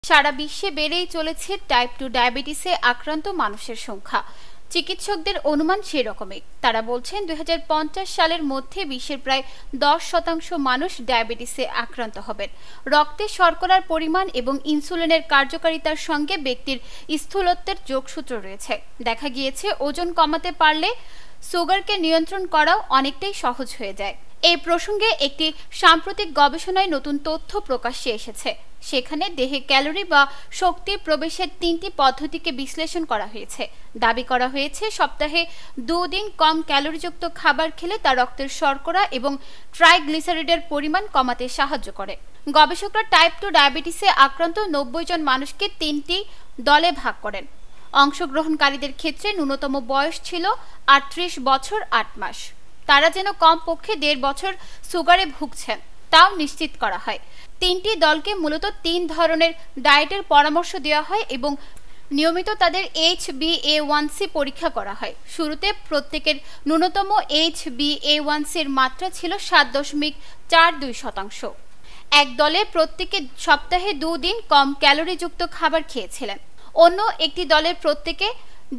সারা বিশ্বে বেড়েই চলেছে টাইপ 2 ডায়াবেটিসে আক্রান্ত মানুষের সংখ্যা। চিকিৎসকদের অনুমান সেরকমই। তারা বলছেন 2050 সালের মধ্যে বিশ্বের প্রায় 10% মানুষ ডায়াবেটিসে আক্রান্ত হবেন। রক্তে শর্করার পরিমাণ এবং ইনসুলিনের কার্যকারিতার সঙ্গে ব্যক্তির স্থূলত্বের যোগসূত্র রয়েছে। দেখা গিয়েছে ওজন কমাতে পারলে সুগারকে নিয়ন্ত্রণ করাও অনেকটাই সহজ হয়ে যায়। এই প্রসঙ্গে একটি সাম্প্রতিক গবেষণায় নতুন তথ্য প্রকাশ্যে এসেছে। সেখানে দেহে ক্যালোরি বা শক্তি প্রবেশের 3টি পদ্ধতিকে বিশ্লেষণ করা হয়েছে। দাবি করা হয়েছে সপ্তাহে 2 দিন কম ক্যালোরিযুক্ত খাবার খেলে তা রক্তের শর্করা এবং ট্রাইগ্লিসারিডের পরিমাণ কমাতে সাহায্য করে। গবেষকরা টাইপ 2 ডায়াবেটিসে আক্রান্ত 90 জন মানুষকে 3টি দলে ভাগ করেন। অংশগ্রহণকারীদের ক্ষেত্রে ন্যূনতম বয়স ছিল 38 বছর 8 মাস। তারা যেন কমপক্ষে 1.5 বছর সুগারে ভুগছেন তাও নিশ্চিত করা হয়। 3টি দলকে মূলত 3 ধরনের ডায়েটের পরামর্শ দেওয়া হয় এবং নিয়মিত তাদের HbA1c পরীক্ষা করা হয়। শুরুতে প্রত্যেকের ন্যূনতম HbA1c এর মাত্রা ছিল 7.42%। এক দলে প্রত্যেকে সপ্তাহে 2 দিন কম ক্যালোরিযুক্ত খাবার খেয়েছিলেন। অন্য একটি দলের প্রত্যেকে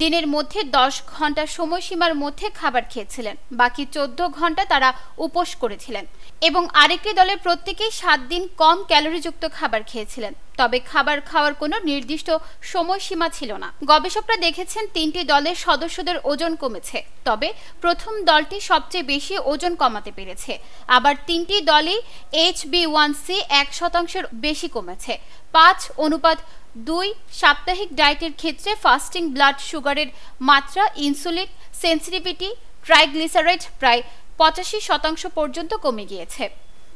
দিনের মধ্যে 10 ঘন্টা সময়সীমার মধ্যে খাবার খেয়েছিলেন। বাকি 14 ঘন্টা তারা উপোস করেছিলেন এবং আরেকটি দলের প্রত্যেকেই 7 দিন কম ক্যালোরিযুক্ত খাবার খেয়েছিলেন। তবে খাবার খাওয়ার কোনো নির্দিষ্ট সময়সীমা ছিল না। গবেষকরা দেখেছেন 3টি দলের সদস্যদের ওজন কমেছে, তবে প্রথম দলটি সবচেয়ে বেশি ওজন কমাতে পেরেছে। আবার 3টি দলই HbA1c 1% বেশি কমেছে। 5:2 সাপ্তাহিক ডায়েটের ক্ষেত্রে ফাস্টিং ব্লাড সুগারের মাত্রা, ইনসুলিন সেন্সিটিভিটি, ট্রাইগ্লিসারাইড প্রায় 85% পর্যন্ত কমে গিয়েছে।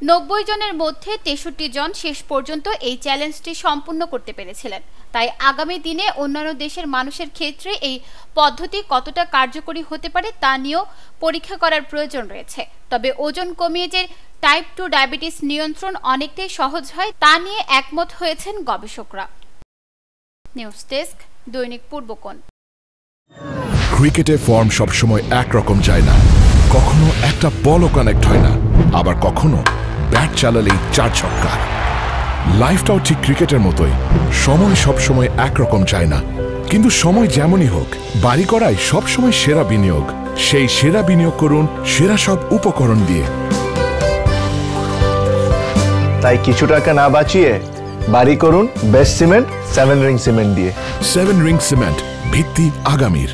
90 জনের মধ্যে 63 জন শেষ পর্যন্ত এই চ্যালেঞ্জটি সম্পূর্ণ করতে পেরেছিলেন। তাই আগামী দিনে অন্যান্য দেশের মানুষের ক্ষেত্রে এই পদ্ধতি কতটা কার্যকরী হতে পারে তা নিয়েও পরীক্ষা করার প্রয়োজন রয়েছে। তবে ওজন কমিয়ে যে টাইপ 2 ডায়াবেটিস নিয়ন্ত্রণ অনেকটাই সহজ হয় তা নিয়ে একমত হয়েছেন গবেষকরা। নিউজ ডেস্ক, দৈনিক পূর্বকোণ। ক্রিকেটে ফর্ম সবসময় একরকম যায় না। কখনো একটা বলও কানেক্ট হয় না, আবার কখনো ব্যাট চালালেই 4 ছক্কা। লাইফটাও ঠিক ক্রিকেটের মতোই, সময় সবসময় একরকম যায় না। কিন্তু সময় যেমনই হোক, বাড়ি করাই সবসময় সেরা বিনিয়োগ। সেই সেরা বিনিয়োগ করুন সেরা সব উপকরণ দিয়ে। তাই কিছু টাকা না বাঁচিয়ে বাড়ি করুন বেস্ট সিমেন্ট 7 রিং সিমেন্ট দিয়ে। 7 রিং সিমেন্ট, ভিত্তি আগামীর।